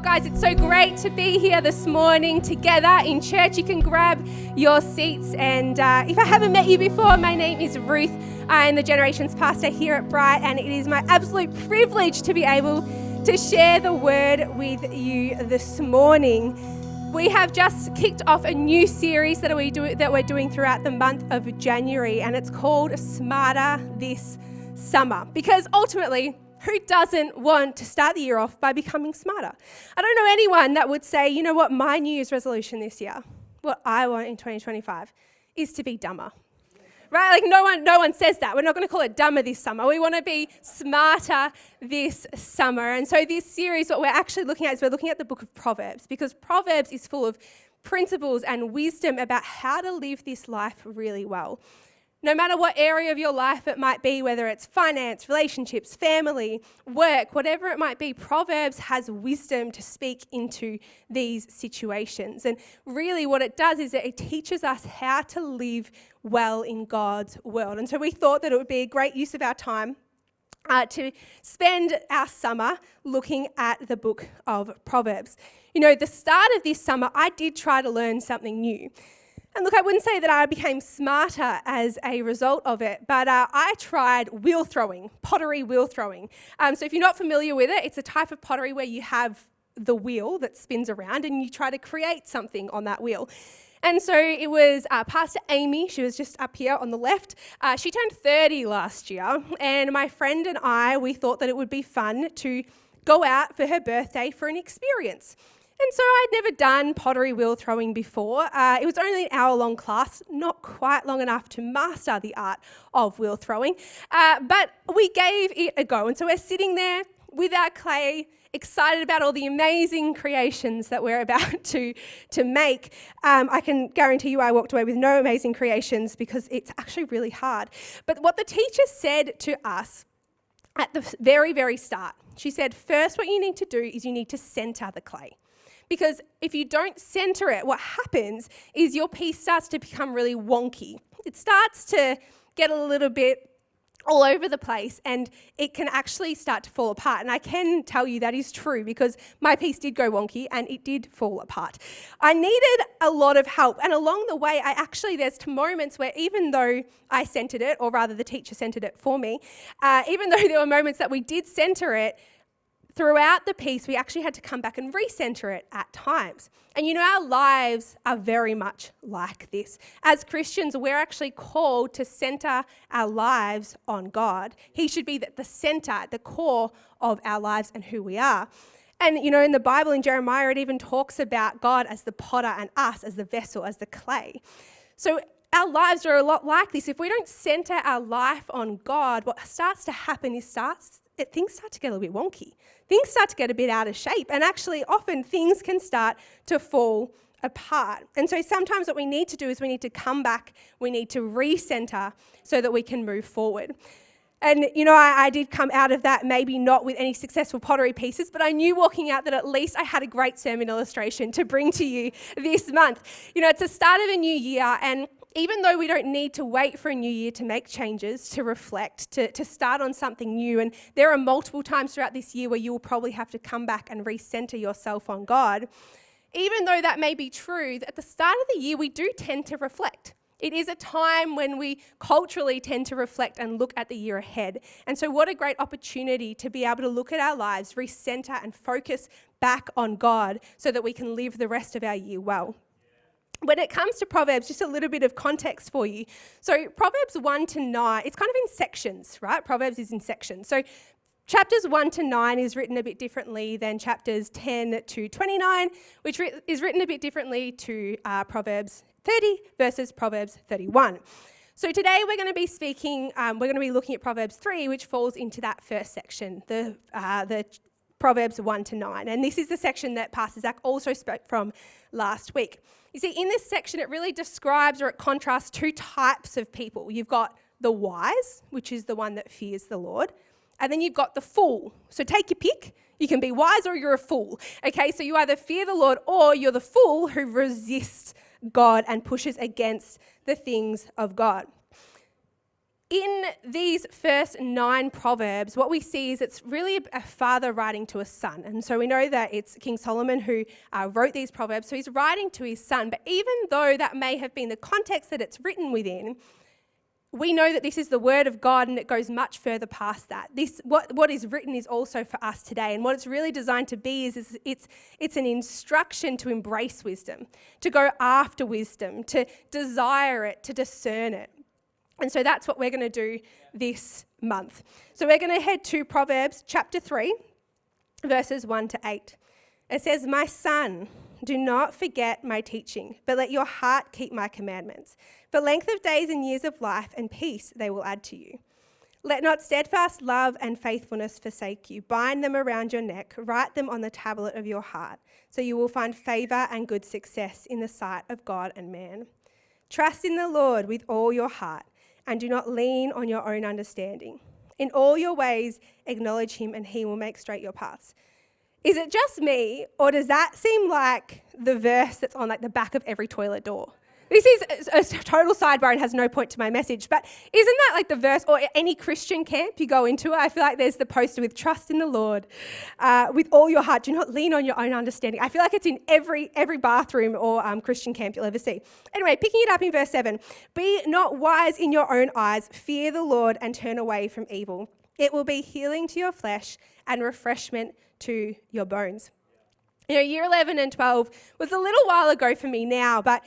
guys, it's so great to be here this morning together in church. You can grab your seats, and if I haven't met you before, my name is Ruth. I'm the Generations Pastor here at Bright, and it is my absolute privilege to be able to share the word with you this morning. We have just kicked off a new series that we're doing throughout the month of January, and it's called Smarter This Summer, because ultimately, who doesn't want to start the year off by becoming smarter? I don't know anyone that would say, you know what, my New Year's resolution this year, what I want in 2025 is to be dumber. Right? Like no one says that. We're not going to call it dumber this summer. We want to be smarter this summer. And so this series, what we're actually looking at is we're looking at the book of Proverbs, because Proverbs is full of principles and wisdom about how to live this life really well. No matter what area of your life it might be, whether it's finance, relationships, family, work, whatever it might be, Proverbs has wisdom to speak into these situations. And really what it does is that it teaches us how to live well in God's world. And so we thought that it would be a great use of our time to spend our summer looking at the book of Proverbs. You know, the start of this summer, I did try to learn something new. And look, I wouldn't say that I became smarter as a result of it, but I tried wheel throwing, pottery wheel throwing. So if you're not familiar with it, it's a type of pottery where you have the wheel that spins around and you try to create something on that wheel. And so it was Pastor Amy, she was just up here on the left. She turned 30 last year, and my friend and I, we thought that it would be fun to go out for her birthday for an experience. And so I'd never done pottery wheel throwing before. It was only an hour-long class, not quite long enough to master the art of wheel throwing, but we gave it a go. And so we're sitting there with our clay, excited about all the amazing creations that we're about to make. I can guarantee you I walked away with no amazing creations because it's actually really hard. But what the teacher said to us at the very, very start, she said, first what you need to do is you need to center the clay. Because if you don't center it, what happens is your piece starts to become really wonky. It starts to get a little bit all over the place, and it can actually start to fall apart. And I can tell you that is true because my piece did go wonky and it did fall apart. I needed a lot of help, and along the way, there's moments where even though I centered it, or rather the teacher centered it for me, even though there were moments that we did center it, throughout the piece, we actually had to come back and recenter it at times. And you know, our lives are very much like this. As Christians, we're actually called to center our lives on God. He should be the center, the core of our lives and who we are. And you know, in the Bible, in Jeremiah, it even talks about God as the potter and us as the vessel, as the clay. So our lives are a lot like this. If we don't center our life on God, what starts to happen is things start to get a little bit wonky. Things start to get a bit out of shape, and actually often things can start to fall apart. And so sometimes what we need to do is we need to come back, we need to recenter so that we can move forward. And you know, I did come out of that maybe not with any successful pottery pieces, but I knew walking out that at least I had a great sermon illustration to bring to you this month. You know, it's the start of a new year, and even though we don't need to wait for a new year to make changes, to reflect, to start on something new, and there are multiple times throughout this year where you will probably have to come back and recenter yourself on God, even though that may be true, at the start of the year we do tend to reflect. It is a time when we culturally tend to reflect and look at the year ahead. And so what a great opportunity to be able to look at our lives, recenter and focus back on God so that we can live the rest of our year well. When it comes to Proverbs, just a little bit of context for you. So Proverbs 1 to 9, it's kind of in sections, right? Proverbs is in sections. So chapters 1 to 9 is written a bit differently than chapters 10 to 29, which is written a bit differently to Proverbs 30 versus Proverbs 31. So today we're going to be looking at Proverbs 3, which falls into that first section, the Proverbs 1 to 9. And this is the section that Pastor Zach also spoke from last week. You see, in this section, it really describes or it contrasts two types of people. You've got the wise, which is the one that fears the Lord, and then you've got the fool. So take your pick. You can be wise or you're a fool. Okay, so you either fear the Lord or you're the fool who resists God and pushes against the things of God. in these first 9 Proverbs, what we see is it's really a father writing to a son. And so we know that it's King Solomon who wrote these Proverbs. So he's writing to his son. But even though that may have been the context that it's written within, we know that this is the word of God and it goes much further past that. What is written is also for us today. And what it's really designed to be is it's an instruction to embrace wisdom, to go after wisdom, to desire it, to discern it. And so that's what we're going to do this month. So we're going to head to Proverbs chapter 3, verses 1 to 8. It says, "My son, do not forget my teaching, but let your heart keep my commandments. For length of days and years of life and peace they will add to you. Let not steadfast love and faithfulness forsake you. Bind them around your neck, write them on the tablet of your heart, so you will find favour and good success in the sight of God and man. Trust in the Lord with all your heart, and do not lean on your own understanding. In all your ways acknowledge him, and he will make straight your paths." Is it just me, or does that seem like the verse that's on like the back of every toilet door? This is a total sidebar and has no point to my message, but isn't that like the verse, or any Christian camp you go into? I feel like there's the poster with "Trust in the Lord with all your heart. Do not lean on your own understanding." I feel like it's in every bathroom or Christian camp you'll ever see. Anyway, picking it up in verse 7. "Be not wise in your own eyes. Fear the Lord and turn away from evil. It will be healing to your flesh and refreshment to your bones." You know, year 11 and 12 was a little while ago for me now, but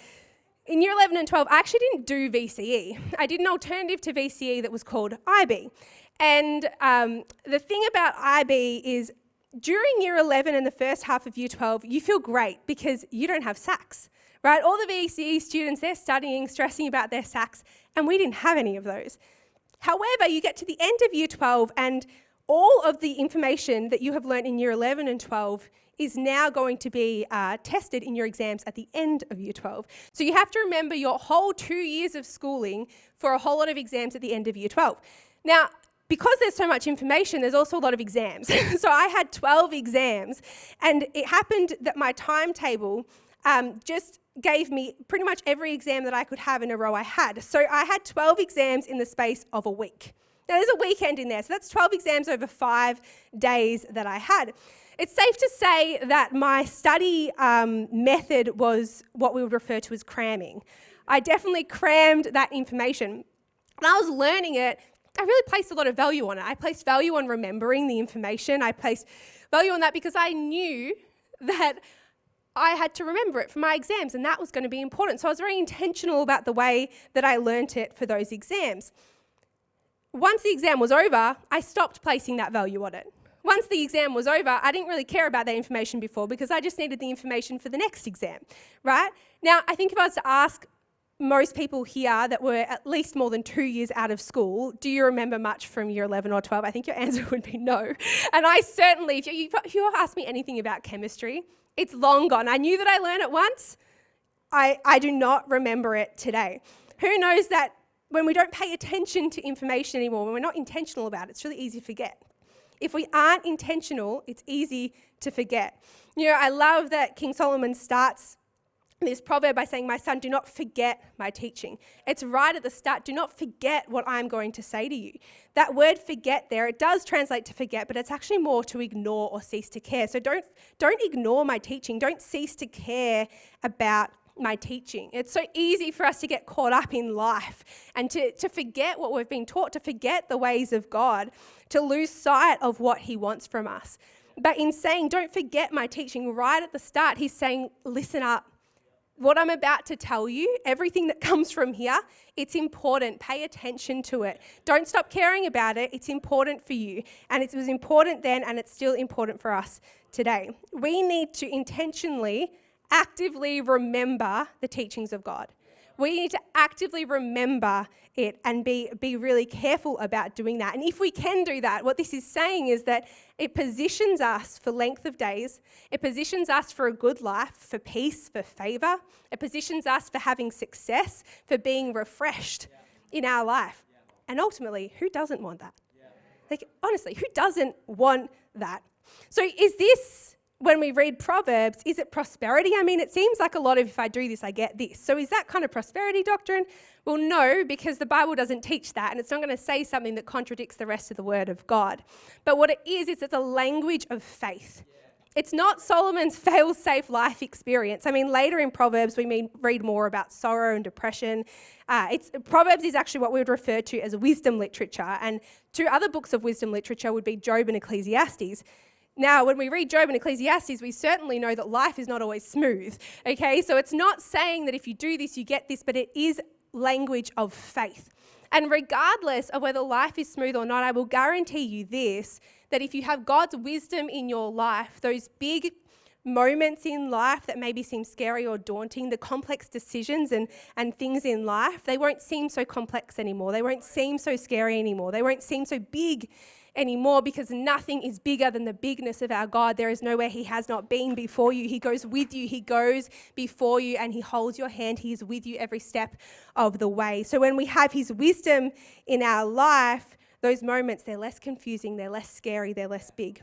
in year 11 and 12, I actually didn't do VCE. I did an alternative to VCE that was called IB. And the thing about IB is during year 11 and the first half of year 12, you feel great because you don't have SACs, right? All the VCE students, they're studying, stressing about their SACs, and we didn't have any of those. However, you get to the end of year 12 and all of the information that you have learned in year 11 and 12 is now going to be tested in your exams at the end of year 12. So you have to remember your whole 2 years of schooling for a whole lot of exams at the end of year 12. Now, because there's so much information, there's also a lot of exams. So I had 12 exams, and it happened that my timetable just gave me pretty much every exam that I could have in a row I had. So I had 12 exams in the space of a week. Now, there's a weekend in there, so that's 12 exams over 5 days that I had. It's safe to say that my study method was what we would refer to as cramming. I definitely crammed that information. When I was learning it, I really placed a lot of value on it. I placed value on remembering the information. I placed value on that because I knew that I had to remember it for my exams, and that was going to be important. So I was very intentional about the way that I learnt it for those exams. Once the exam was over, I stopped placing that value on it. Once the exam was over, I didn't really care about that information before because I just needed the information for the next exam, right? Now, I think if I was to ask most people here that were at least more than 2 years out of school, do you remember much from year 11 or 12? I think your answer would be no. And I certainly, if you ask me anything about chemistry, it's long gone. I knew that I learned it once. I do not remember it today. Who knows that when we don't pay attention to information anymore, when we're not intentional about it, it's really easy to forget. If we aren't intentional, it's easy to forget. You know, I love that King Solomon starts this proverb by saying, "My son, do not forget my teaching." It's right at the start. Do not forget what I'm going to say to you. That word "forget" there, it does translate to forget, but it's actually more to ignore or cease to care. So don't ignore my teaching. Don't cease to care about my teaching. It's so easy for us to get caught up in life and to forget what we've been taught, to forget the ways of God, to lose sight of what he wants from us. But in saying, "Don't forget my teaching," right at the start, he's saying, listen up. What I'm about to tell you, everything that comes from here, it's important. Pay attention to it. Don't stop caring about it. It's important for you. And it was important then, and it's still important for us today. We need to intentionally, actively remember the teachings of God. We need to actively remember it and be really careful about doing that. And if we can do that, what this is saying is that it positions us for length of days. It positions us for a good life, for peace, for favour. It positions us for having success, for being refreshed in our life. And ultimately, who doesn't want that? Like, honestly, who doesn't want that? So is this when we read Proverbs, is it prosperity? I mean, it seems like a lot of if I do this, I get this. So is that kind of prosperity doctrine? Well, no, because the Bible doesn't teach that, and it's not going to say something that contradicts the rest of the Word of God. But what it is it's a language of faith. It's not Solomon's fail-safe life experience. I mean, later in Proverbs, we read more about sorrow and depression. Proverbs is actually what we would refer to as wisdom literature, and two other books of wisdom literature would be Job and Ecclesiastes. Now, when we read Job and Ecclesiastes, we certainly know that life is not always smooth, okay? So it's not saying that if you do this, you get this, but it is language of faith. And regardless of whether life is smooth or not, I will guarantee you this, that if you have God's wisdom in your life, those big moments in life that maybe seem scary or daunting, the complex decisions and things in life, they won't seem so complex anymore. They won't seem so scary anymore. They won't seem so big anymore, because nothing is bigger than the bigness of our God. There is nowhere he has not been before you. He goes with you. He goes before you, and he holds your hand. He is with you every step of the way. So when we have his wisdom in our life, those moments, they're less confusing, they're less scary, they're less big.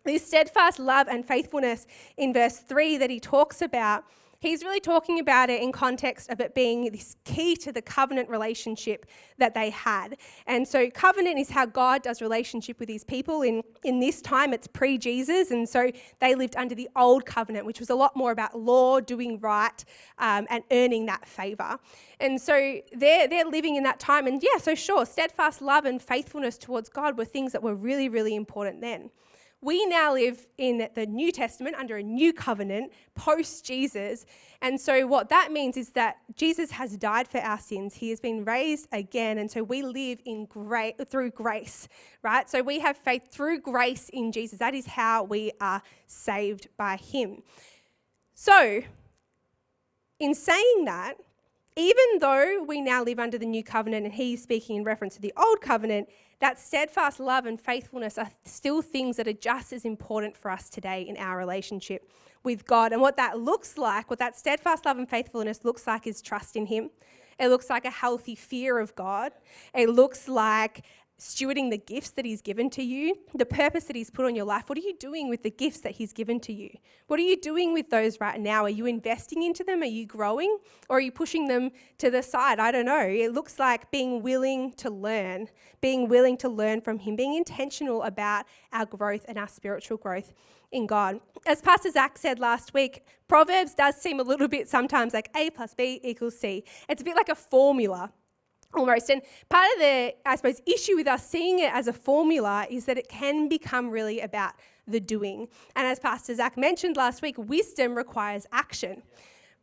This steadfast love and faithfulness in verse 3 that he talks about, he's really talking about it in context of it being this key to the covenant relationship that they had. And so covenant is how God does relationship with his people. In this time, it's pre-Jesus. And so they lived under the old covenant, which was a lot more about law, doing right, and earning that favor. And so they're living in that time. And yeah, so sure, steadfast love and faithfulness towards God were things that were really, really important then. We now live in the New Testament under a new covenant post-Jesus. And so what that means is that Jesus has died for our sins. He has been raised again. And so we live through grace, right? So we have faith through grace in Jesus. That is how we are saved by him. So in saying that, even though we now live under the new covenant, and he's speaking in reference to the old covenant, that steadfast love and faithfulness are still things that are just as important for us today in our relationship with God. And what that looks like, what that steadfast love and faithfulness looks like, is trust in him. It looks like a healthy fear of God. It looks like stewarding the gifts that he's given to you, the purpose that he's put on your life. What are you doing with the gifts that he's given to you? What are you doing with those right now? Are you investing into them? Are you growing? Or are you pushing them to the side? I don't know. It looks like being willing to learn from him, being intentional about our growth and our spiritual growth in God. As Pastor Zach said last week, Proverbs does seem a little bit sometimes like A plus B equals C. It's a bit like a formula almost. And part of the, I suppose, issue with us seeing it as a formula is that it can become really about the doing. And as Pastor Zach mentioned last week, wisdom requires action.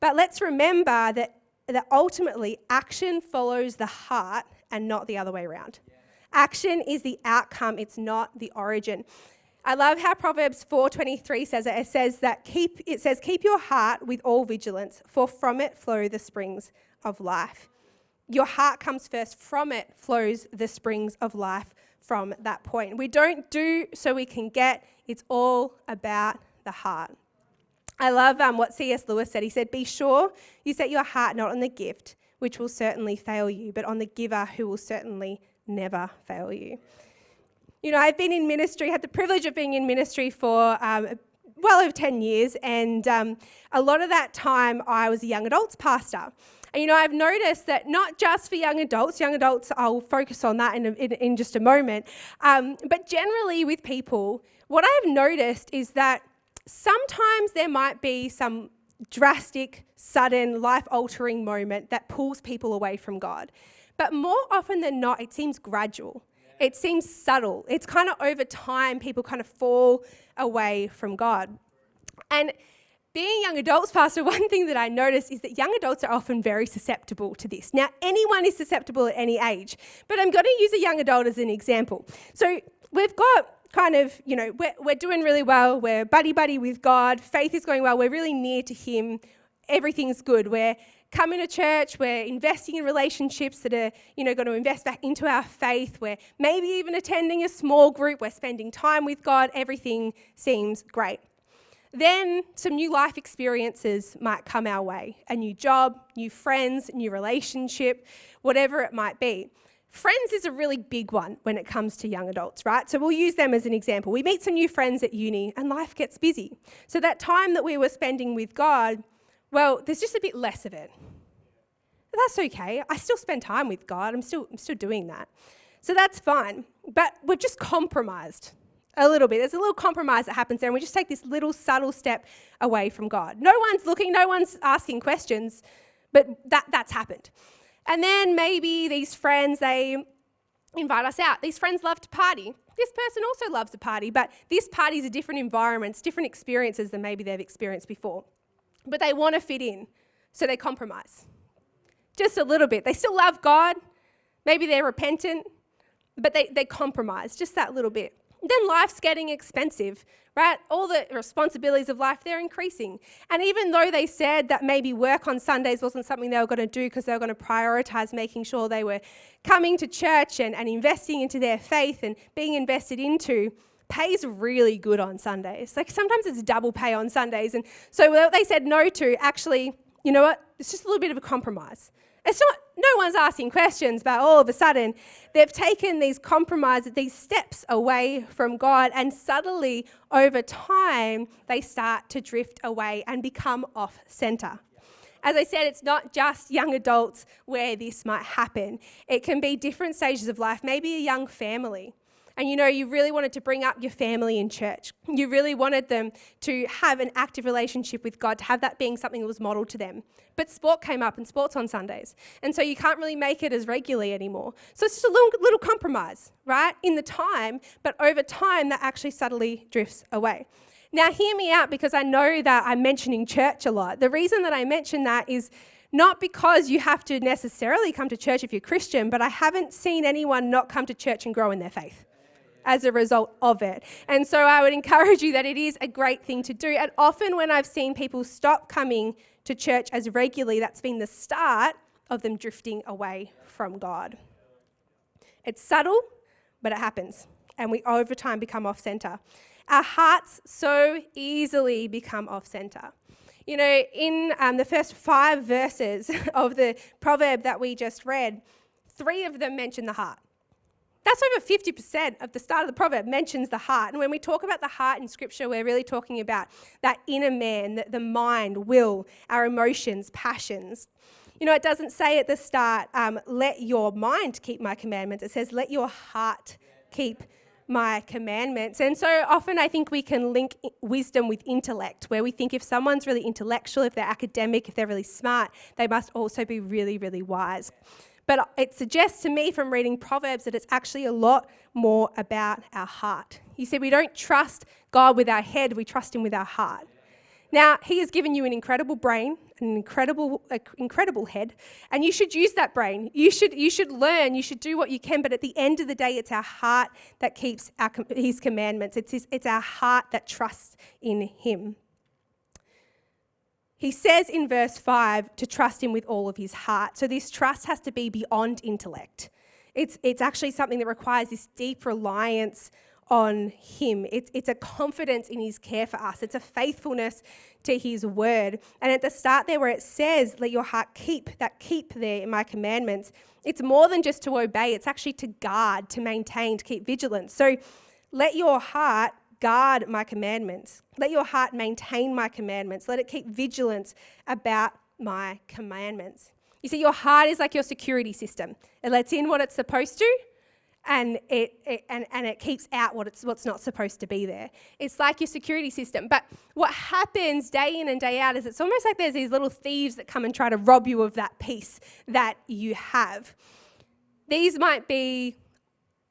But let's remember that ultimately action follows the heart and not the other way around. Action is the outcome, it's not the origin. I love how Proverbs 4:23 says it. It says, keep your heart with all vigilance, for from it flow the springs of life. Your heart comes first. From it flows the springs of life from that point. We don't do so we can get. It's all about the heart. I love what C.S. Lewis said. He said, be sure you set your heart not on the gift, which will certainly fail you, but on the giver who will certainly never fail you. You know, I've been in ministry, had the privilege of being in ministry for well over 10 years, and a lot of that time I was a young adults pastor. And, you know, I've noticed that not just for young adults, I'll focus on that in just a moment, but generally with people, what I've noticed is that sometimes there might be some drastic, sudden, life-altering moment that pulls people away from God. But more often than not, it seems gradual. It seems subtle. It's kind of over time, people kind of fall away from God. And being a young adults pastor, one thing that I notice is that young adults are often very susceptible to this. Now, anyone is susceptible at any age, but I'm going to use a young adult as an example. So we've got kind of, you know, we're doing really well. We're buddy-buddy with God. Faith is going well. We're really near to him. Everything's good. We're coming to church. We're investing in relationships that are, you know, going to invest back into our faith. We're maybe even attending a small group. We're spending time with God. Everything seems great. Then some new life experiences might come our way. A new job, new friends, new relationship, whatever it might be. Friends is a really big one when it comes to young adults, right? So we'll use them as an example. We meet some new friends at uni and life gets busy. So that time that we were spending with God, well, there's just a bit less of it. But that's okay. I still spend time with God. I'm still doing that. So that's fine. But we've just compromised a little bit. There's a little compromise that happens there, and we just take this little subtle step away from God. No one's looking, no one's asking questions, but that's happened. And then maybe these friends, they invite us out. These friends love to party. This person also loves to party, but this party's a different environment, different experiences than maybe they've experienced before. But they want to fit in, so they compromise. Just a little bit. They still love God. Maybe they're repentant, but they compromise just that little bit. Then life's getting expensive, right? All the responsibilities of life, they're increasing. And even though they said that maybe work on Sundays wasn't something they were going to do because they were going to prioritize making sure they were coming to church and investing into their faith and being invested into, pay's really good on Sundays. Like sometimes it's double pay on Sundays. And so what they said no to, actually, you know what? It's just a little bit of a compromise. It's not, no one's asking questions, but all of a sudden they've taken these compromises, these steps away from God, and subtly over time they start to drift away and become off center. As I said, it's not just young adults where this might happen. It can be different stages of life, maybe a young family. And you really wanted to bring up your family in church. You really wanted them to have an active relationship with God, to have that being something that was modeled to them. But sport came up, and sport's on Sundays. And so you can't really make it as regularly anymore. So it's just a little compromise, right, in the time. But over time, that actually subtly drifts away. Now, hear me out, because I know that I'm mentioning church a lot. The reason that I mention that is not because you have to necessarily come to church if you're Christian, but I haven't seen anyone not come to church and grow in their faith as a result of it. And so I would encourage you that it is a great thing to do. And often when I've seen people stop coming to church as regularly, that's been the start of them drifting away from God. It's subtle, but it happens. And we over time become off center. Our hearts so easily become off center. In the first 5 verses of the proverb that we just read, 3 of them mention the heart. That's over 50% of the start of the proverb mentions the heart. And when we talk about the heart in Scripture, we're really talking about that inner man, the mind, will, our emotions, passions. It doesn't say at the start, let your mind keep my commandments. It says, let your heart keep my commandments. And so often I think we can link wisdom with intellect, where we think if someone's really intellectual, if they're academic, if they're really smart, they must also be really, really wise. But it suggests to me from reading Proverbs that it's actually a lot more about our heart. You see, we don't trust God with our head, we trust him with our heart. Now, he has given you an incredible brain, an incredible head, and you should use that brain. You should learn, you should do what you can, but at the end of the day, it's our heart that keeps his commandments. It's our heart that trusts in him. He says in verse 5 to trust him with all of his heart. So this trust has to be beyond intellect. It's actually something that requires this deep reliance on him. It's a confidence in his care for us. It's a faithfulness to his word. And at the start there where it says, let your heart keep there in my commandments, it's more than just to obey. It's actually to guard, to maintain, to keep vigilant. So let your heart guard my commandments. Let your heart maintain my commandments. Let it keep vigilance about my commandments. You see, your heart is like your security system. It lets in what it's supposed to, and it keeps out what's not supposed to be there. It's like your security system. But what happens day in and day out is it's almost like there's these little thieves that come and try to rob you of that peace that you have. These might be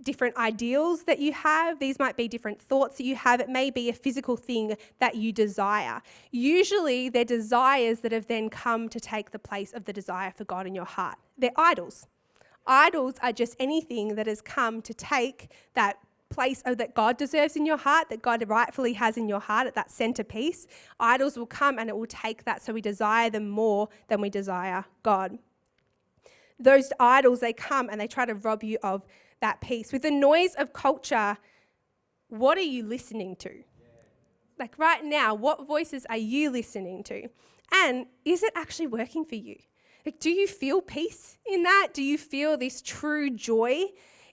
different ideals that you have. These might be different thoughts that you have. It may be a physical thing that you desire. Usually they're desires that have then come to take the place of the desire for God in your heart. They're idols. Idols are just anything that has come to take that place that God deserves in your heart, that God rightfully has in your heart at that centerpiece. Idols will come and it will take that, so we desire them more than we desire God. Those idols, they come and they try to rob you of that peace. With the noise of culture, what are you listening to? Like right now, what voices are you listening to? And is it actually working for you? Like, do you feel peace in that? Do you feel this true joy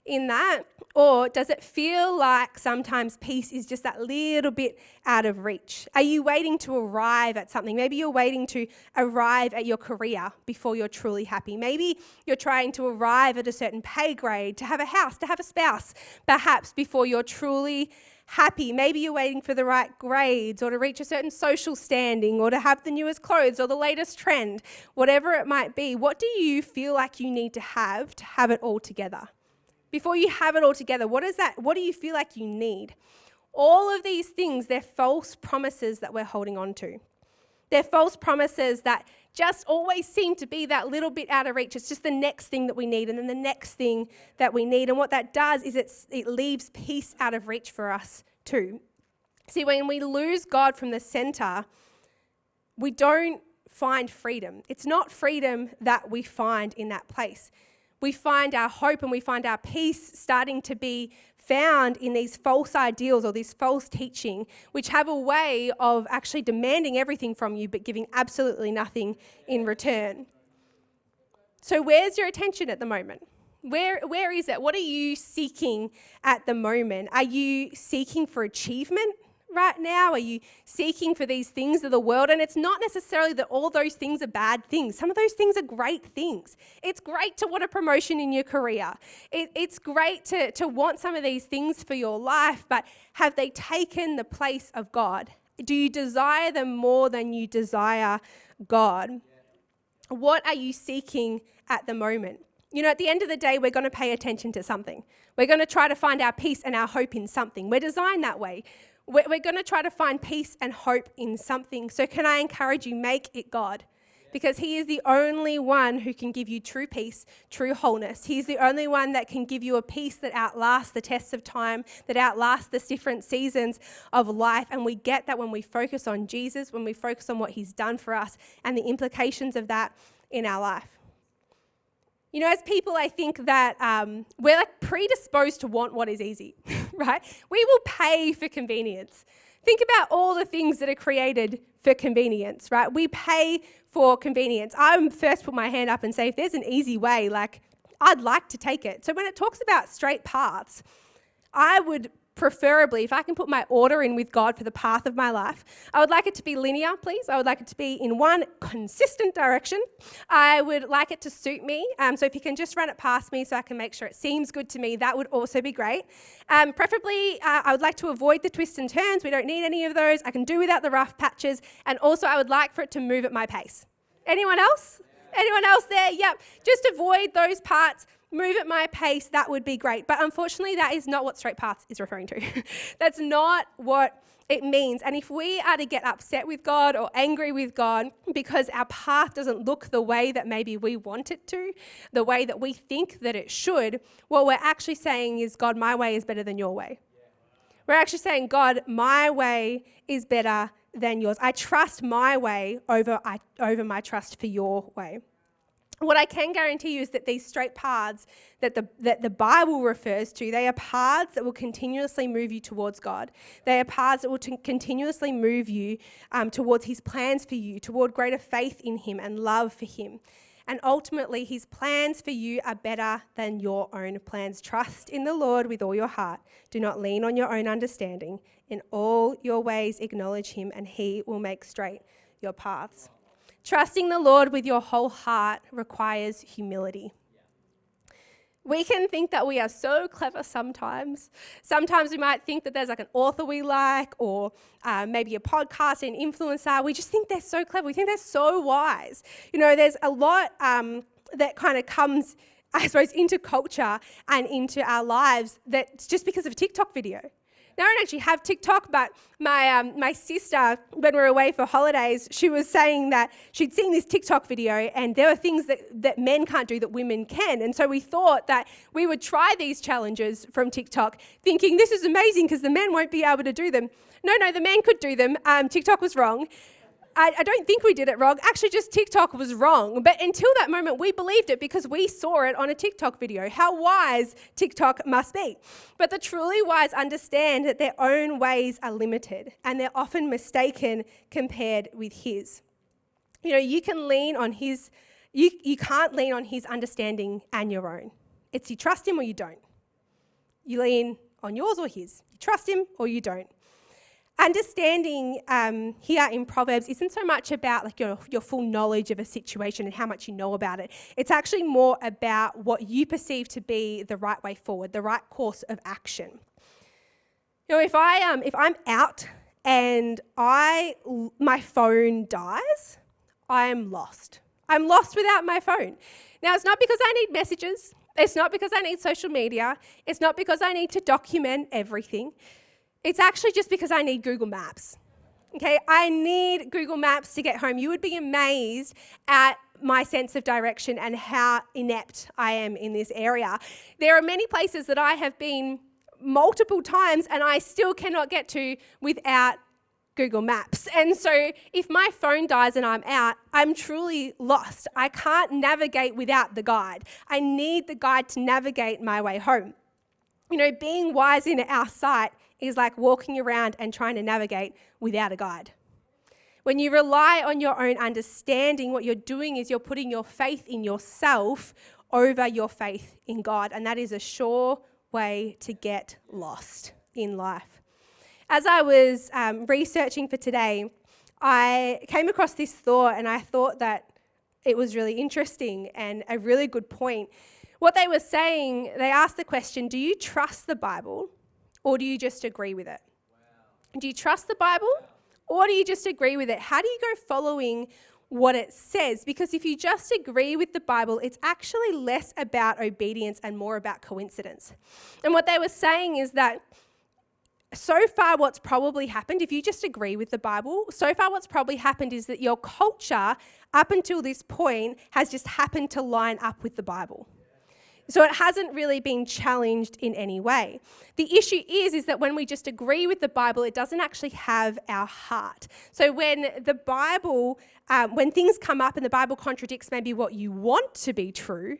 in that? Or does it feel like sometimes peace is just that little bit out of reach? Are you waiting to arrive at something? Maybe you're waiting to arrive at your career before you're truly happy. Maybe you're trying to arrive at a certain pay grade, to have a house, to have a spouse, perhaps before you're truly happy. Maybe you're waiting for the right grades or to reach a certain social standing or to have the newest clothes or the latest trend, whatever it might be. What do you feel like you need to have it all together? Before you have it all together, what do you feel like you need? All of these things, they're false promises that we're holding on to. They're false promises that just always seem to be that little bit out of reach. It's just the next thing that we need and then the next thing that we need. And what that does is it leaves peace out of reach for us too. See, when we lose God from the center, we don't find freedom. It's not freedom that we find in that place. We find our hope and we find our peace starting to be found in these false ideals or this false teaching, which have a way of actually demanding everything from you but giving absolutely nothing in return. So where's your attention at the moment? Where is it? What are you seeking at the moment? Are you seeking for achievement right now? Are you seeking for these things of the world? And it's not necessarily that all those things are bad things. Some of those things are great things. It's great to want a promotion in your career. It's great to want some of these things for your life, but have they taken the place of God? Do you desire them more than you desire God? What are you seeking at the moment? You know, at the end of the day, we're going to pay attention to something. We're going to try to find our peace and our hope in something. We're designed that way. We're going to try to find peace and hope in something. So can I encourage you, make it God? Because he is the only one who can give you true peace, true wholeness. He's the only one that can give you a peace that outlasts the tests of time, that outlasts the different seasons of life. And we get that when we focus on Jesus, when we focus on what he's done for us and the implications of that in our life. You know, as people, I think that we're like predisposed to want what is easy, right? We will pay for convenience. Think about all the things that are created for convenience, right? We pay for convenience. I first put my hand up and say, if there's an easy way, like, I'd like to take it. So when it talks about straight paths, I would preferably, if I can put my order in with God for the path of my life, I would like it to be linear, please. I would like it to be in one consistent direction. I would like it to suit me. So if you can just run it past me so I can make sure it seems good to me, that would also be great. Preferably, I would like to avoid the twists and turns. We don't need any of those. I can do without the rough patches. And also, I would like for it to move at my pace. Anyone else? Anyone else there? Yep. Just avoid those parts. Move at my pace, that would be great. But unfortunately, that is not what straight paths is referring to. That's not what it means. And if we are to get upset with God or angry with God because our path doesn't look the way that maybe we want it to, the way that we think that it should, what we're actually saying is, God, my way is better than your way. We're actually saying, God, my way is better than yours. I trust my way over my trust for your way. What I can guarantee you is that these straight paths that the Bible refers to, they are paths that will continuously move you towards God. They are paths that will continuously move you towards his plans for you, toward greater faith in him and love for him. And ultimately, his plans for you are better than your own plans. Trust in the Lord with all your heart. Do not lean on your own understanding. In all your ways, acknowledge him, and he will make straight your paths. Trusting the Lord with your whole heart requires humility. We can think that we are so clever sometimes. Sometimes we might think that there's like an author we like or maybe a podcast, an influencer. We just think they're so clever. We think they're so wise. You know, there's a lot that kind of comes, I suppose, into culture and into our lives that's just because of a TikTok video. Now, I don't actually have TikTok, but my sister, when we were away for holidays, she was saying that she'd seen this TikTok video and there are things that men can't do that women can. And so we thought that we would try these challenges from TikTok, thinking this is amazing because the men won't be able to do them. No, the men could do them. TikTok was wrong. I don't think we did it wrong. Actually, just TikTok was wrong. But until that moment, we believed it because we saw it on a TikTok video. How wise TikTok must be. But the truly wise understand that their own ways are limited and they're often mistaken compared with his. You know, you can lean on his You can't lean on his understanding and your own. It's you trust him or you don't. You lean on yours or his. You trust him or you don't. Understanding here in Proverbs isn't so much about like your full knowledge of a situation and how much you know about it. It's actually more about what you perceive to be the right way forward, the right course of action. You know, if I'm out and my phone dies, I am lost. I'm lost without my phone. Now, it's not because I need messages. It's not because I need social media. It's not because I need to document everything. It's actually just because I need Google Maps. Okay, I need Google Maps to get home. You would be amazed at my sense of direction and how inept I am in this area. There are many places that I have been multiple times and I still cannot get to without Google Maps. And so if my phone dies and I'm out, I'm truly lost. I can't navigate without the guide. I need the guide to navigate my way home. You know, being wise in our sight is like walking around and trying to navigate without a guide. When you rely on your own understanding, what you're doing is you're putting your faith in yourself over your faith in God. And that is a sure way to get lost in life. As I was researching for today, I came across this thought and I thought that it was really interesting and a really good point. What they were saying, they asked the question, do you trust the Bible or do you just agree with it? Wow. Do you trust the Bible or do you just agree with it? How do you go following what it says? Because if you just agree with the Bible, it's actually less about obedience and more about coincidence. And what they were saying is that so far what's probably happened, if you just agree with the Bible, so far what's probably happened is that your culture up until this point has just happened to line up with the Bible. So it hasn't really been challenged in any way. The issue is that when we just agree with the Bible, it doesn't actually have our heart. So when the Bible, when things come up and the Bible contradicts maybe what you want to be true,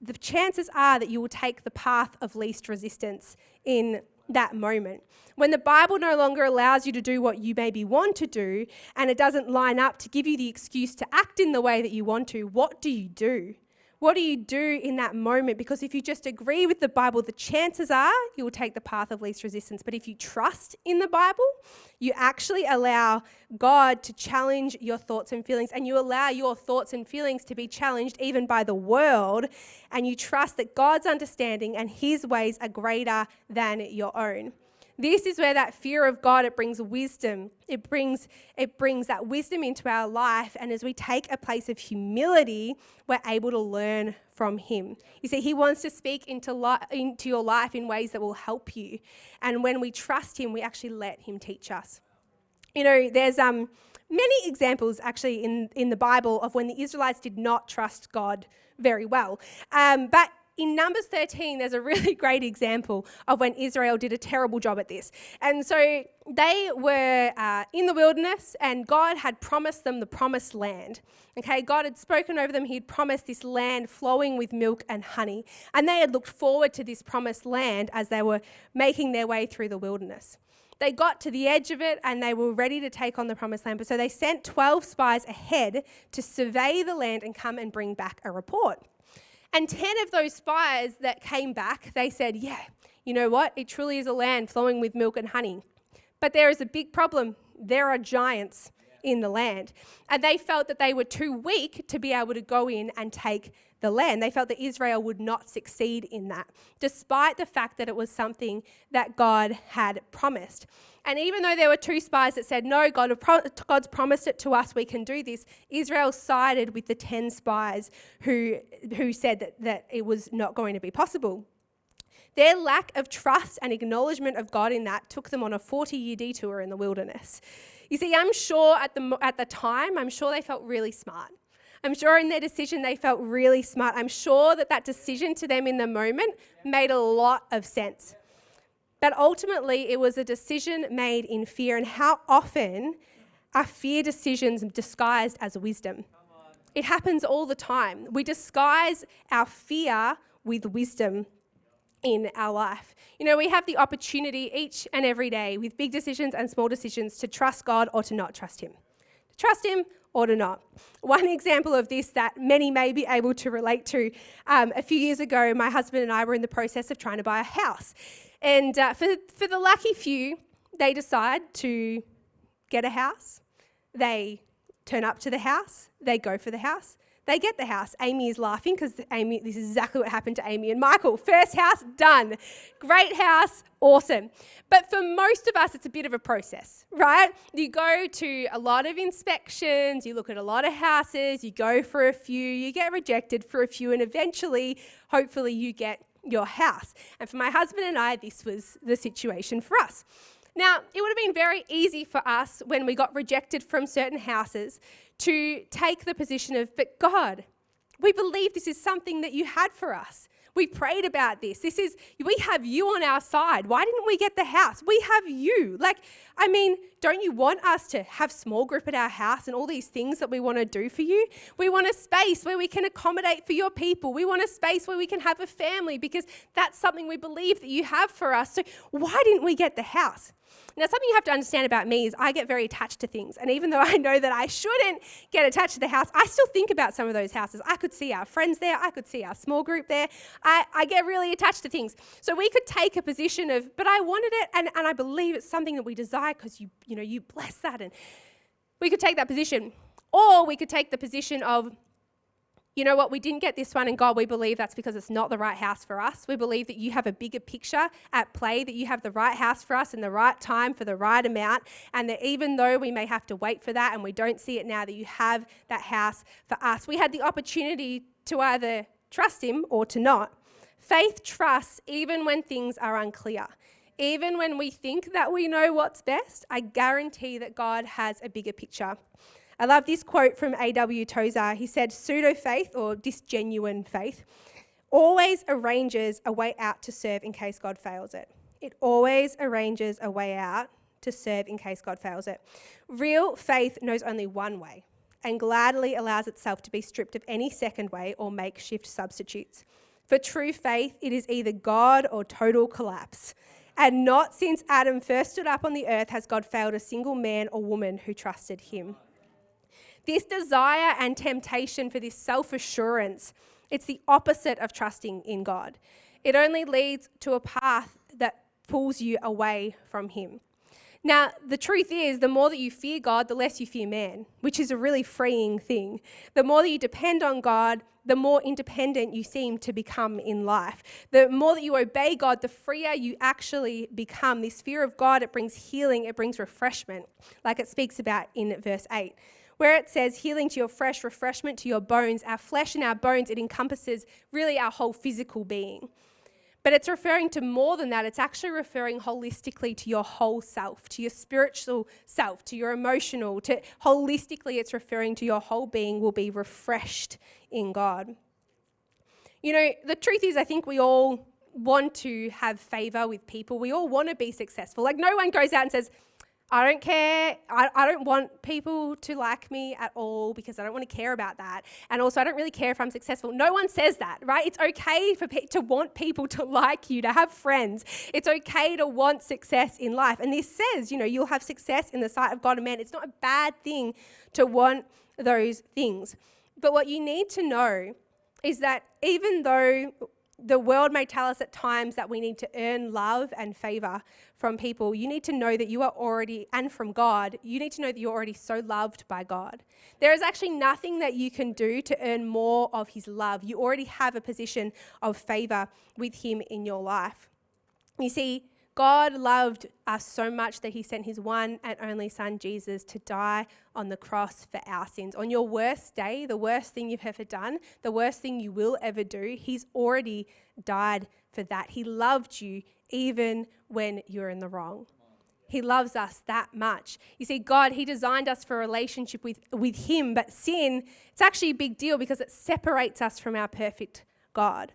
the chances are that you will take the path of least resistance in that moment. When the Bible no longer allows you to do what you maybe want to do and it doesn't line up to give you the excuse to act in the way that you want to, what do you do? What do you do in that moment? Because if you just agree with the Bible, the chances are you will take the path of least resistance. But if you trust in the Bible, you actually allow God to challenge your thoughts and feelings, and you allow your thoughts and feelings to be challenged even by the world, and you trust that God's understanding and his ways are greater than your own. This is where that fear of God, it brings wisdom. It brings that wisdom into our life. And as we take a place of humility, we're able to learn from him. You see, he wants to speak into your life in ways that will help you. And when we trust him, we actually let him teach us. You know, there's many examples actually in the Bible of when the Israelites did not trust God very well. But in Numbers 13, there's a really great example of when Israel did a terrible job at this. And so they were in the wilderness and God had promised them the promised land. Okay, God had spoken over them. He'd promised this land flowing with milk and honey. And they had looked forward to this promised land as they were making their way through the wilderness. They got to the edge of it and they were ready to take on the promised land. But so they sent 12 spies ahead to survey the land and come and bring back a report. And 10 of those spies that came back, they said, yeah, you know what? It truly is a land flowing with milk and honey. But there is a big problem. There are giants in the land. And they felt that they were too weak to be able to go in and take the land. They felt that Israel would not succeed in that, despite the fact that it was something that God had promised. And even though there were 2 spies that said, no, God's promised it to us, we can do this, Israel sided with the 10 spies who said that it was not going to be possible. Their lack of trust and acknowledgement of God in that took them on a 40-year detour in the wilderness. You see, I'm sure at the time, I'm sure they felt really smart. I'm sure in their decision they felt really smart. I'm sure that decision to them in the moment made a lot of sense. But ultimately, it was a decision made in fear. And how often are fear decisions disguised as wisdom? It happens all the time. We disguise our fear with wisdom in our life. You know, we have the opportunity each and every day with big decisions and small decisions to trust God or to not trust him. trust him or to not. One example of this that many may be able to relate to, a few years ago, my husband and I were in the process of trying to buy a house. And for the lucky few, they decide to get a house. They turn up to the house. They go for the house. They get the house. Amy is laughing because this is exactly what happened to Amy and Michael. First house, done. Great house, awesome. But for most of us, it's a bit of a process, right? You go to a lot of inspections, you look at a lot of houses, you go for a few, you get rejected for a few, and eventually, hopefully, you get your house. And for my husband and I, this was the situation for us. Now, it would have been very easy for us when we got rejected from certain houses to take the position of, but God, we believe this is something that you had for us. We prayed about this. We have you on our side. Why didn't we get the house? We have you. Don't you want us to have small group at our house and all these things that we want to do for you? We want a space where we can accommodate for your people. We want a space where we can have a family because that's something we believe that you have for us. So why didn't we get the house? Now, something you have to understand about me is I get very attached to things. And even though I know that I shouldn't get attached to the house, I still think about some of those houses. I could see our friends there. I could see our small group there. I get really attached to things. So we could take a position of, but I wanted it, and I believe it's something that we desire because you bless that. And we could take that position. Or we could take the position of, you know what, we didn't get this one, and God, we believe that's because it's not the right house for us. We believe that you have a bigger picture at play, that you have the right house for us in the right time for the right amount, and that even though we may have to wait for that and we don't see it now, that you have that house for us. We had the opportunity to either trust him or to not. Faith trusts even when things are unclear. Even when we think that we know what's best, I guarantee that God has a bigger picture. I love this quote from A.W. Tozer. He said, pseudo-faith, or disgenuine faith, always arranges a way out to serve in case God fails it. It always arranges a way out to serve in case God fails it. Real faith knows only one way and gladly allows itself to be stripped of any second way or makeshift substitutes. For true faith, it is either God or total collapse. And not since Adam first stood up on the earth has God failed a single man or woman who trusted him. This desire and temptation for this self-assurance, it's the opposite of trusting in God. It only leads to a path that pulls you away from him. Now, the truth is, the more that you fear God, the less you fear man, which is a really freeing thing. The more that you depend on God, the more independent you seem to become in life. The more that you obey God, the freer you actually become. This fear of God, it brings healing, it brings refreshment, like it speaks about in verse 8. Where it says healing to your flesh, refreshment to your bones, our flesh and our bones, it encompasses really our whole physical being. But it's referring to more than that. It's actually referring holistically to your whole self, to your spiritual self, to your emotional, to holistically it's referring to your whole being will be refreshed in God. You know, the truth is I think we all want to have favor with people. We all want to be successful. Like no one goes out and says, I don't care. I don't want people to like me at all because I don't want to care about that. And also, I don't really care if I'm successful. No one says that, right? It's okay to want people to like you, to have friends. It's okay to want success in life. And this says, you'll have success in the sight of God and man. It's not a bad thing to want those things. But what you need to know is that even though the world may tell us at times that we need to earn love and favor from people, you need to know that you are already, and from God, you need to know that you're already so loved by God. There is actually nothing that you can do to earn more of his love. You already have a position of favor with him in your life. You see, God loved us so much that he sent his one and only son, Jesus, to die on the cross for our sins. On your worst day, the worst thing you've ever done, the worst thing you will ever do, he's already died for that. He loved you even when you're in the wrong. He loves us that much. You see, God, he designed us for a relationship with him, but sin, it's actually a big deal because it separates us from our perfect God.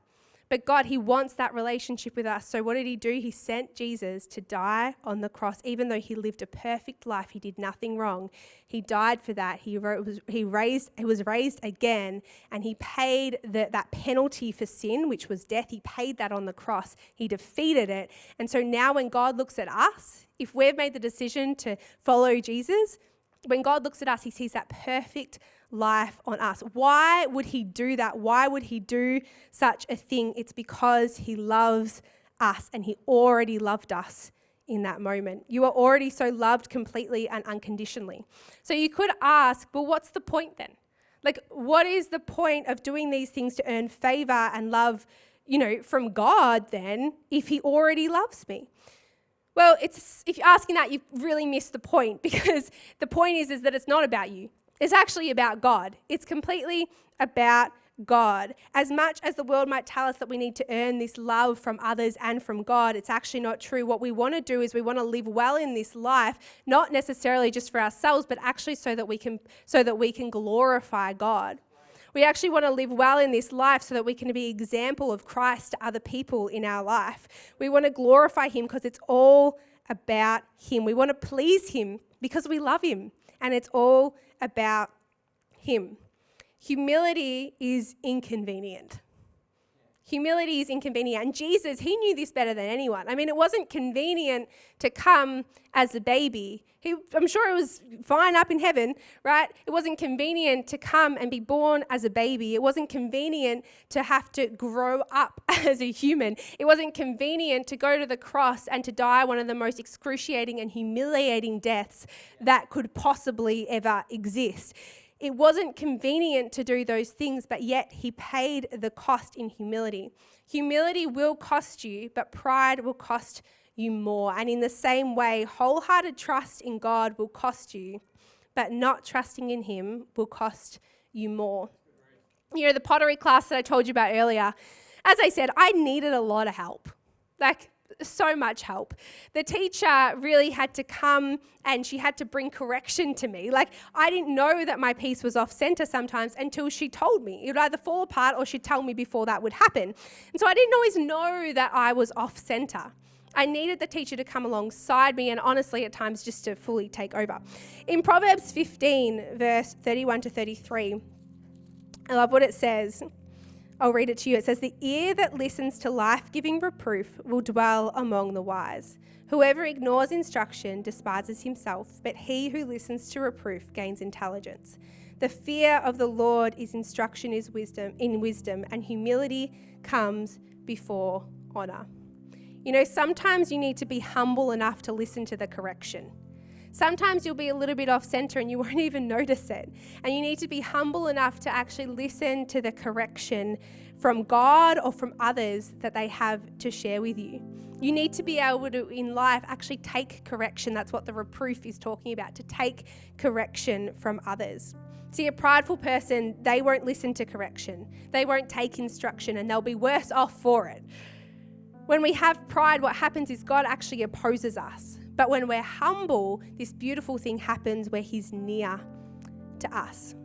But God, he wants that relationship with us. So what did he do? He sent Jesus to die on the cross. Even though he lived a perfect life, he did nothing wrong. He died for that. He was raised again, and he paid that penalty for sin, which was death. He paid that on the cross. He defeated it. And so now when God looks at us, if we've made the decision to follow Jesus, when God looks at us, he sees that perfect life on us. Why would he do that? Why would he do such a thing? It's because he loves us, and he already loved us in that moment. You are already so loved completely and unconditionally. So you could ask, well, what's the point then? Like, what is the point of doing these things to earn favor and love, from God then, if he already loves me? Well, if you're asking that, you've really missed the point, because the point is that it's not about you. It's actually about God. It's completely about God. As much as the world might tell us that we need to earn this love from others and from God, it's actually not true. What we want to do is we want to live well in this life, not necessarily just for ourselves, but actually so that we can glorify God. We actually want to live well in this life so that we can be an example of Christ to other people in our life. We want to glorify him because it's all about him. We want to please him because we love him, and it's all about him. Humility is inconvenient. Humility is inconvenient. And Jesus, he knew this better than anyone. I mean, it wasn't convenient to come as a baby. I'm sure it was fine up in heaven, right? It wasn't convenient to come and be born as a baby. It wasn't convenient to have to grow up as a human. It wasn't convenient to go to the cross and to die one of the most excruciating and humiliating deaths that could possibly ever exist. It wasn't convenient to do those things, but yet he paid the cost in humility. Humility will cost you, but pride will cost you more. And in the same way, wholehearted trust in God will cost you, but not trusting in him will cost you more. The pottery class that I told you about earlier, as I said, I needed a lot of help. So much help. The teacher really had to come and she had to bring correction to me. I didn't know that my piece was off center sometimes until she told me. It would either fall apart or she'd tell me before that would happen. And so I didn't always know that I was off center. I needed the teacher to come alongside me, and honestly at times just to fully take over. In Proverbs 15, verse 31 to 33, I love what it says. I'll read it to you. It says, "The ear that listens to life-giving reproof will dwell among the wise. Whoever ignores instruction despises himself, but he who listens to reproof gains intelligence. The fear of the Lord is instruction in wisdom, and humility comes before honor." Sometimes you need to be humble enough to listen to the correction. Sometimes you'll be a little bit off center and you won't even notice it. And you need to be humble enough to actually listen to the correction from God or from others that they have to share with you. You need to be able to, in life, actually take correction. That's what the reproof is talking about, to take correction from others. See, a prideful person, they won't listen to correction. They won't take instruction, and they'll be worse off for it. When we have pride, what happens is God actually opposes us. But when we're humble, this beautiful thing happens where he's near to us.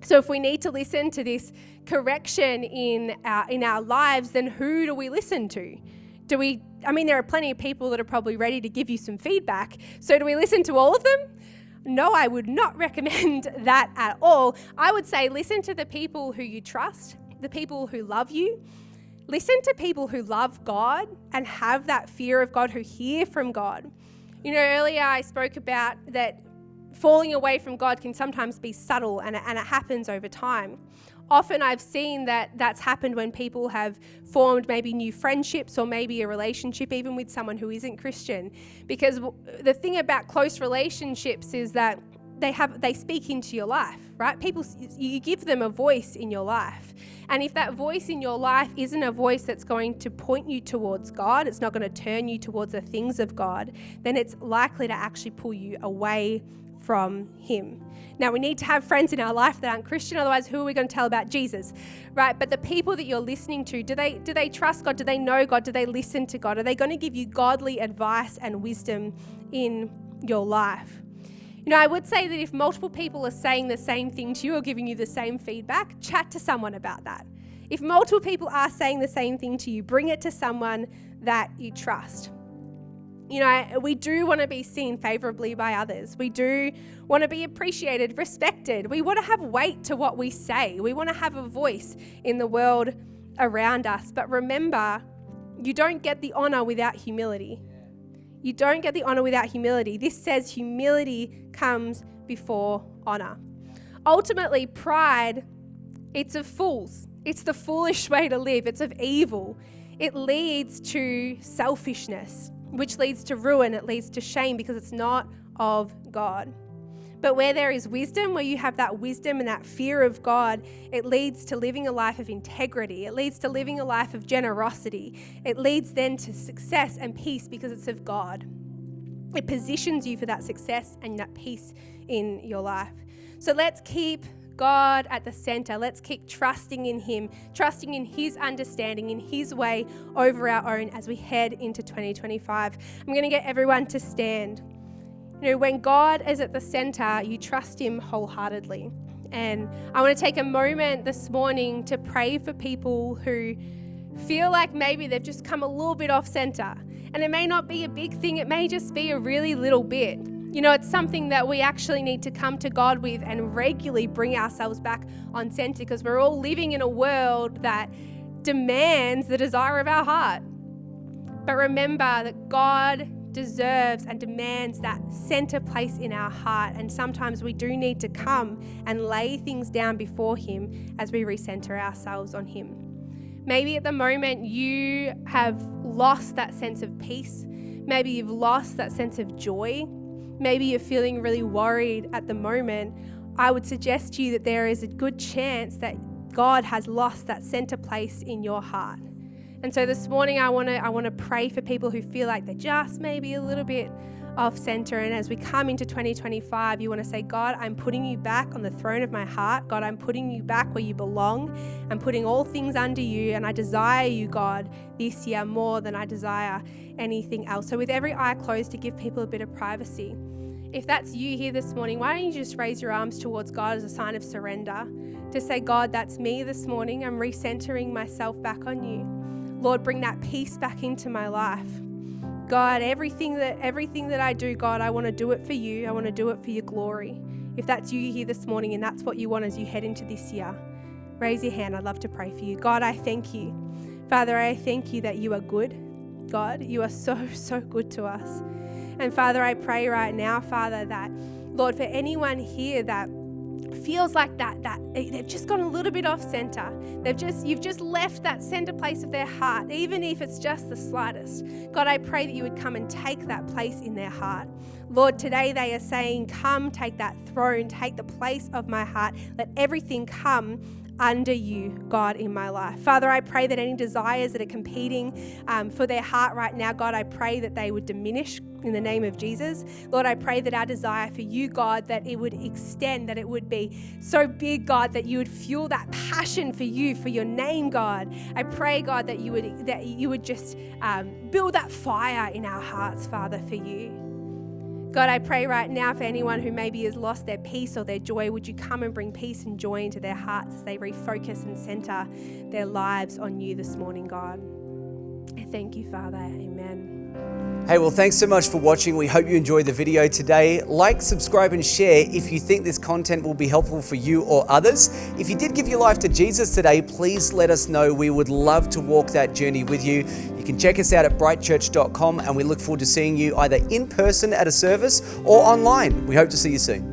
So if we need to listen to this correction in our lives, then who do we listen to? There are plenty of people that are probably ready to give you some feedback. So do we listen to all of them? No, I would not recommend that at all. I would say listen to the people who you trust, the people who love you. Listen to people who love God and have that fear of God, who hear from God. Earlier I spoke about that falling away from God can sometimes be subtle and it happens over time. Often I've seen that that's happened when people have formed maybe new friendships or maybe a relationship even with someone who isn't Christian. Because the thing about close relationships is that they speak into your life, right? You give them a voice in your life. And if that voice in your life isn't a voice that's going to point you towards God, it's not going to turn you towards the things of God, then it's likely to actually pull you away from him. Now, we need to have friends in our life that aren't Christian, otherwise who are we going to tell about Jesus, right? But the people that you're listening to, do they trust God? Do they know God? Do they listen to God? Are they going to give you godly advice and wisdom in your life? I would say that if multiple people are saying the same thing to you or giving you the same feedback, chat to someone about that. If multiple people are saying the same thing to you, bring it to someone that you trust. We do want to be seen favorably by others. We do want to be appreciated, respected. We want to have weight to what we say. We want to have a voice in the world around us. But remember, you don't get the honor without humility. You don't get the honor without humility. This says humility comes before honor. Ultimately, pride, it's of fools. It's the foolish way to live. It's of evil. It leads to selfishness, which leads to ruin. It leads to shame because it's not of God. But where there is wisdom, where you have that wisdom and that fear of God, it leads to living a life of integrity. It leads to living a life of generosity. It leads then to success and peace because it's of God. It positions you for that success and that peace in your life. So let's keep God at the center. Let's keep trusting in Him, trusting in His understanding, in His way over our own as we head into 2025. I'm going to get everyone to stand. When God is at the center, you trust Him wholeheartedly. And I want to take a moment this morning to pray for people who feel like maybe they've just come a little bit off center. And it may not be a big thing. It may just be a really little bit. It's something that we actually need to come to God with and regularly bring ourselves back on center, because we're all living in a world that demands the desire of our heart. But remember that God deserves and demands that center place in our heart. And sometimes we do need to come and lay things down before Him as we recenter ourselves on Him. Maybe at the moment you have lost that sense of peace. Maybe you've lost that sense of joy. Maybe you're feeling really worried at the moment. I would suggest to you that there is a good chance that God has lost that center place in your heart. And so this morning I want to pray for people who feel like they're just maybe a little bit off center. And as we come into 2025, you want to say, God, I'm putting you back on the throne of my heart. God, I'm putting you back where you belong. I'm putting all things under you, and I desire you, God, this year more than I desire anything else. So with every eye closed, to give people a bit of privacy. If that's you here this morning, why don't you just raise your arms towards God as a sign of surrender, to say, God, that's me this morning. I'm recentering myself back on you. Lord, bring that peace back into my life. God, everything that I do, God, I want to do it for you. I want to do it for your glory. If that's you here this morning and that's what you want as you head into this year, raise your hand. I'd love to pray for you. God, I thank you. Father, I thank you that you are good. God, you are so, so good to us. And Father, I pray right now, Father, that, Lord, for anyone here that feels like that they've just gone a little bit off center. You've just left that center place of their heart, even if it's just the slightest. God, I pray that you would come and take that place in their heart. Lord, today they are saying, come take that throne, take the place of my heart. Let everything come under you, God, in my life. Father, I pray that any desires that are competing for their heart right now, God, I pray that they would diminish in the name of Jesus. Lord, I pray that our desire for you, God, that it would extend, that it would be so big, God, that you would fuel that passion for you, for your name, God. I pray, God, that you would just build that fire in our hearts, Father, for you. God, I pray right now for anyone who maybe has lost their peace or their joy, would you come and bring peace and joy into their hearts as they refocus and center their lives on you this morning, God. I thank you, Father. Amen. Hey, well, thanks so much for watching. We hope you enjoyed the video today. Like, subscribe, and share if you think this content will be helpful for you or others. If you did give your life to Jesus today, please let us know. We would love to walk that journey with you. You can check us out at brightchurch.com, and we look forward to seeing you either in person at a service or online. We hope to see you soon.